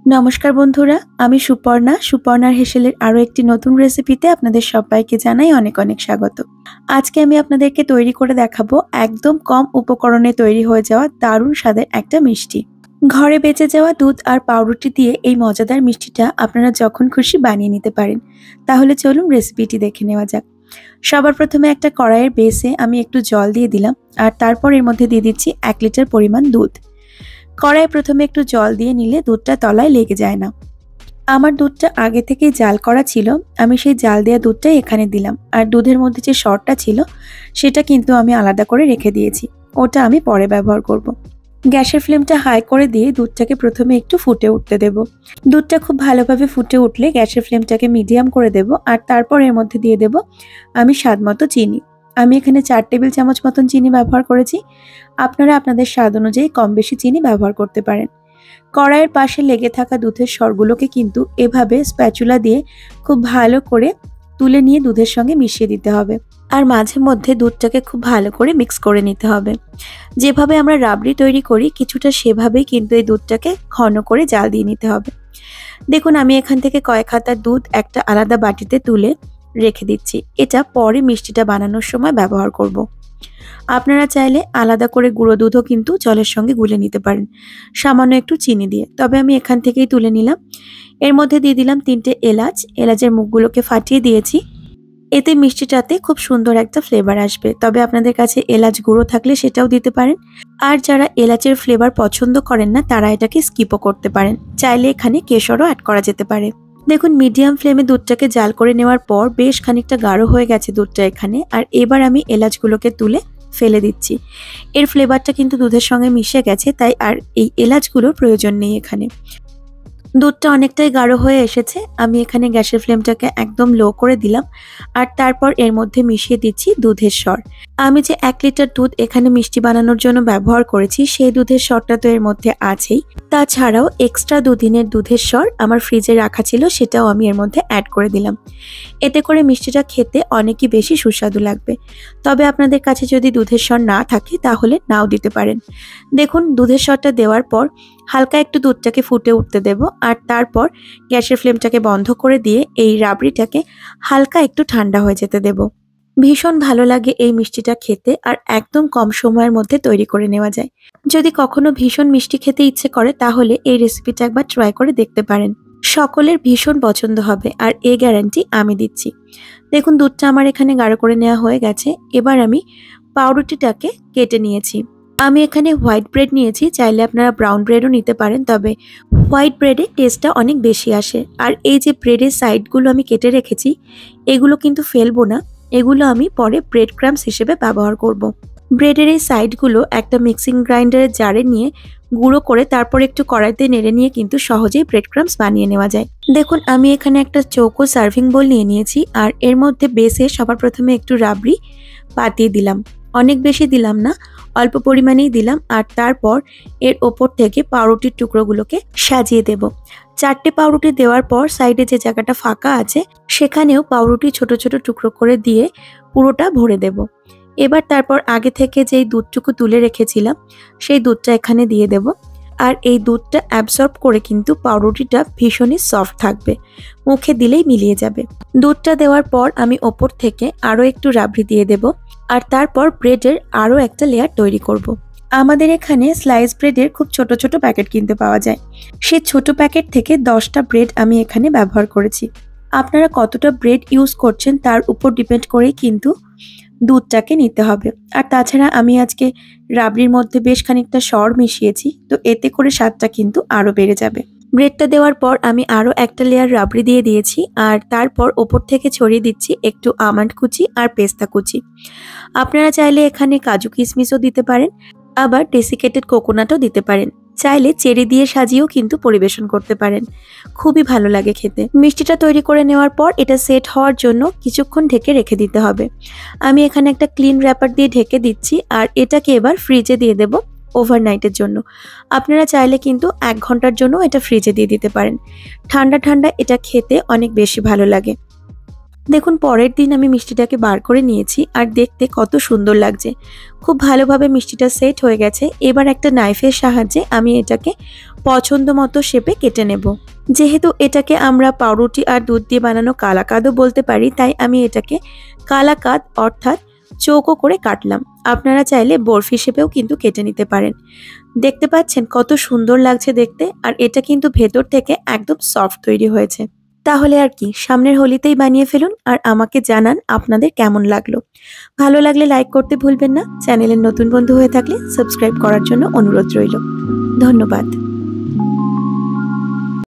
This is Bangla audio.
নমস্কার বন্ধুরা, আমি সুপর্ণার হেসেলের আরো একটি নতুন রেসিপিতে আপনাদের সবাইকে জানাই অনেক অনেক স্বাগত। আজকে আমি আপনাদেরকে তৈরি করে দেখাবো একদম কম উপকরণে তৈরি হয়ে যাওয়া দারুণ স্বাদের একটা মিষ্টি। ঘরে বেঁচে যাওয়া দুধ আর পাউরুটি দিয়ে এই মজাদার মিষ্টিটা আপনারা যখন খুশি বানিয়ে নিতে পারেন। তাহলে চলুন রেসিপিটি দেখে নেওয়া যাক। সবার প্রথমে একটা কড়াইয়ের বেসে আমি একটু জল দিয়ে দিলাম আর তারপর এর মধ্যে দিয়ে দিচ্ছি 1 লিটার পরিমাণ দুধ। কড়াইয়ে প্রথমে একটু জল দিয়ে নিলে দুধটা তলায় লেগে যায় না। আমার দুধটা আগে থেকেই জাল করা ছিল, আমি সেই জাল দেওয়া দুধটাই এখানে দিলাম। আর দুধের মধ্যে যে সরটা ছিল সেটা কিন্তু আমি আলাদা করে রেখে দিয়েছি, ওটা আমি পরে ব্যবহার করব। গ্যাসের ফ্লেমটা হাই করে দিয়ে দুধটাকে প্রথমে একটু ফুটে উঠতে দেব। দুধটা খুব ভালোভাবে ফুটে উঠলে গ্যাসের ফ্লেমটাকে মিডিয়াম করে দেব আর তারপর এর মধ্যে দিয়ে দেব আমি স্বাদ মতো চিনি। আমি এখানে 4 টেবিল চামচ মতন চিনি ব্যবহার করেছি। আপনারা আপনাদের স্বাদ অনুযায়ী কম বেশি চিনি ব্যবহার করতে পারেন। কড়াইয়ের পাশে লেগে থাকা দুধের সরগুলোকে কিন্তু এভাবে স্প্যাচুলা দিয়ে খুব ভালো করে তুলে নিয়ে দুধের সঙ্গে মিশিয়ে দিতে হবে। আর মাঝে মধ্যে দুধটাকে খুব ভালো করে মিক্স করে নিতে হবে। যেভাবে আমরা রাবড়ি তৈরি করি কিছুটা সেভাবেই কিন্তু এই দুধটাকে ঘন করে জাল দিয়ে নিতে হবে। দেখুন আমি এখান থেকে কয়েক হাতা দুধ একটা আলাদা বাটিতে তুলে রেখে দিচ্ছি, এটা পরে মিষ্টিটা বানানোর সময় ব্যবহার করব। আপনারা চাইলে আলাদা করে গুঁড়ো দুধও কিন্তু জলের সঙ্গে গুলে নিতে পারেন, সামান্য একটু চিনি দিয়ে। তবে আমি এখান থেকেই তুলে নিলাম। এর মধ্যে দিয়ে দিলাম 3টে এলাচ, এলাচের মুখগুলোকে ফাটিয়ে দিয়েছি। এতে মিষ্টিটাতে খুব সুন্দর একটা ফ্লেভার আসবে। তবে আপনাদের কাছে এলাচ গুঁড়ো থাকলে সেটাও দিতে পারেন। আর যারা এলাচের ফ্লেভার পছন্দ করেন না তারা এটাকে স্কিপও করতে পারেন, চাইলে এখানে কেশরও অ্যাড করা যেতে পারে। দেখুন মিডিয়াম ফ্লেমে দুধটাকে জাল করে নেওয়ার পর বেশ খানিকটা গাঢ় হয়ে গেছে দুধটা এখানে। আর এবার আমি এলাচগুলোকে তুলে ফেলে দিচ্ছি। এর ফ্লেভারটা কিন্তু দুধের সঙ্গে মিশে গেছে, তাই আর এই এলাচগুলোর প্রয়োজন নেই এখানে। দুধটা অনেকটাই গাঢ় হয়ে এসেছে, আমি এখানে গ্যাসের ফ্লেমটাকে একদম লো করে দিলাম আর তারপর এর মধ্যে মিশিয়ে দিচ্ছি দুধের সর। আমি যে 1 লিটার দুধ এখানে মিষ্টি বানানোর জন্য ব্যবহার করেছি সেই দুধের সরটা তো এর মধ্যে আছেই, তাছাড়াও এক্সট্রা দুদিনের দুধের সর আমার ফ্রিজে রাখা ছিল, সেটাও আমি এর মধ্যে অ্যাড করে দিলাম। এতে করে মিষ্টিটা খেতে অনেকই বেশি সুস্বাদু লাগবে। তবে আপনাদের কাছে যদি দুধের সর না থাকে তাহলে নাও দিতে পারেন। দেখুন দুধের সরটা দেওয়ার পর হালকা একটু দুধটাকে ফুটে উঠতে দেব আর তারপর গ্যাসের ফ্লেমটাকে বন্ধ করে দিয়ে এই রাবড়িটাকে হালকা একটু ঠান্ডা হয়ে যেতে দেব। ভীষণ ভালো লাগে এই মিষ্টিটা খেতে আর একদম কম সময়ের মধ্যে তৈরি করে নেওয়া যায়। যদি কখনো ভীষণ মিষ্টি খেতে ইচ্ছে করে তাহলে এই রেসিপিটা একবার ট্রাই করে দেখতে পারেন। সকলের ভীষণ পছন্দ হবে আর এই গ্যারান্টি আমি দিচ্ছি। দেখুন দুধটা আমার এখানে গাঢ় করে নেওয়া হয়ে গেছে। এবার আমি পাউরুটিটাকে কেটে নিয়েছি। আমি এখানে হোয়াইট ব্রেড নিয়েছি, চাইলে আপনারা ব্রাউন ব্রেডও নিতে পারেন, তবে হোয়াইট ব্রেডের টেস্টটা অনেক বেশি আসে। আর এই যে ব্রেডের সাইডগুলো আমি কেটে রেখেছি এগুলো কিন্তু ফেলবো না, এগুলো আমি পরে ব্রেড ক্রাম্বস হিসেবে ব্যবহার করব। ব্রেডের এই সাইডগুলো একটা মিক্সিং গ্রাইন্ডারের জারে নিয়ে গুঁড়ো করে তারপর একটু কড়াইতে নেড়ে নিয়ে কিন্তু সহজেই ব্রেড ক্রাম্বস বানিয়ে নেওয়া যায়। দেখুন আমি এখানে একটা চৌকো সার্ভিং বোল নিয়ে নিয়েছি আর এর মধ্যে বেসে সবার প্রথমে একটু রাবড়ি পাতিয়ে দিলাম, অনেক বেশি দিলাম না, অল্প পরিমাণেই দিলাম। আর তারপর এর ওপর থেকে পাউরুটির টুকরোগুলোকে সাজিয়ে দেব। 4টে পাউরুটি দেওয়ার পর সাইডে যে জায়গাটা ফাঁকা আছে সেখানেও পাউরুটি ছোট ছোট টুকরো করে দিয়ে পুরোটা ভরে দেব। এবার তারপর আগে থেকে যেই দুধটুকু তুলে রেখেছিলাম সেই দুধটা এখানে দিয়ে দেব। আর এই দুধটা অ্যাবসর্ব করে কিন্তু পাউরুটিটা ভীষণই সফট থাকবে, মুখে দিলেই মিলিয়ে যাবে। দুধটা দেওয়ার পর আমি ওপর থেকে আরও একটু রাবড়ি দিয়ে দেব আর তারপর ব্রেডের আরও একটা লেয়ার তৈরি করব। আমাদের এখানে স্লাইস ব্রেডের খুব ছোট ছোট প্যাকেট কিনতে পাওয়া যায়, সেই ছোট প্যাকেট থেকে 10টা ব্রেড আমি এখানে ব্যবহার করেছি। আপনারা কতটা ব্রেড ইউজ করছেন তার উপর ডিপেন্ড করেই কিন্তু দুধটাকে নিতে হবে। আর তাছাড়া আমি আজকে রাবড়ির মধ্যে বেশ খানিকটা সর মিশিয়েছি, তো এতে করে স্বাদটা কিন্তু আরও বেড়ে যাবে। ব্রেডটা দেওয়ার পর আমি আরও একটা লেয়ার রাবড়ি দিয়ে দিয়েছি আর তারপর ওপর থেকে ছড়িয়ে দিচ্ছি একটু আমন্ড কুচি আর পেস্তা কুচি। আপনারা চাইলে এখানে কাজু কিশমিশও দিতে পারেন, আবার ডেসিকেটেড কোকোনাটও দিতে পারেন, চাইলে চেরি দিয়ে সাজিয়েও কিন্তু পরিবেশন করতে পারেন, খুবই ভালো লাগে খেতে। মিষ্টিটা তৈরি করে নেওয়ার পর এটা সেট হওয়ার জন্য কিছুক্ষণ ঢেকে রেখে দিতে হবে। আমি এখানে একটা ক্লিন র্যাপার দিয়ে ঢেকে দিচ্ছি আর এটাকে এবার ফ্রিজে দিয়ে দেব ওভারনাইটের জন্য। আপনারা চাইলে কিন্তু 1 ঘন্টার জন্য এটা ফ্রিজে দিয়ে দিতে পারেন। ঠান্ডা ঠান্ডা এটা খেতে অনেক বেশি ভালো লাগে। দেখুন পরের দিন আমি মিষ্টিটাকে বার করে নিয়েছি আর দেখতে কত সুন্দর লাগছে। খুব ভালোভাবে মিষ্টিটা সেট হয়ে গেছে। এবার একটা নাইফের সাহায্যে আমি এটাকে পছন্দ মতো শেপে কেটে নেব। যেহেতু এটাকে আমরা পাউরুটি আর দুধ দিয়ে বানানো কালাকাদও বলতে পারি, তাই আমি এটাকে কালাকাদ অর্থাৎ চৌকো করে কাটলাম। আপনারা চাইলে বরফি শেপেও কিন্তু কেটে নিতে পারেন। দেখতে পাচ্ছেন কত সুন্দর লাগছে দেখতে, আর এটা কিন্তু ভেতর থেকে একদম সফট তৈরি হয়েছে। তাহলে আর কি, সামনের হোলিতেই বানিয়ে ফেলুন আর আমাকে জানান আপনাদের কেমন লাগলো। ভালো লাগলে লাইক করতে ভুলবেন না। চ্যানেলের নতুন বন্ধু হয়ে থাকলে সাবস্ক্রাইব করার জন্য অনুরোধ রইল। ধন্যবাদ।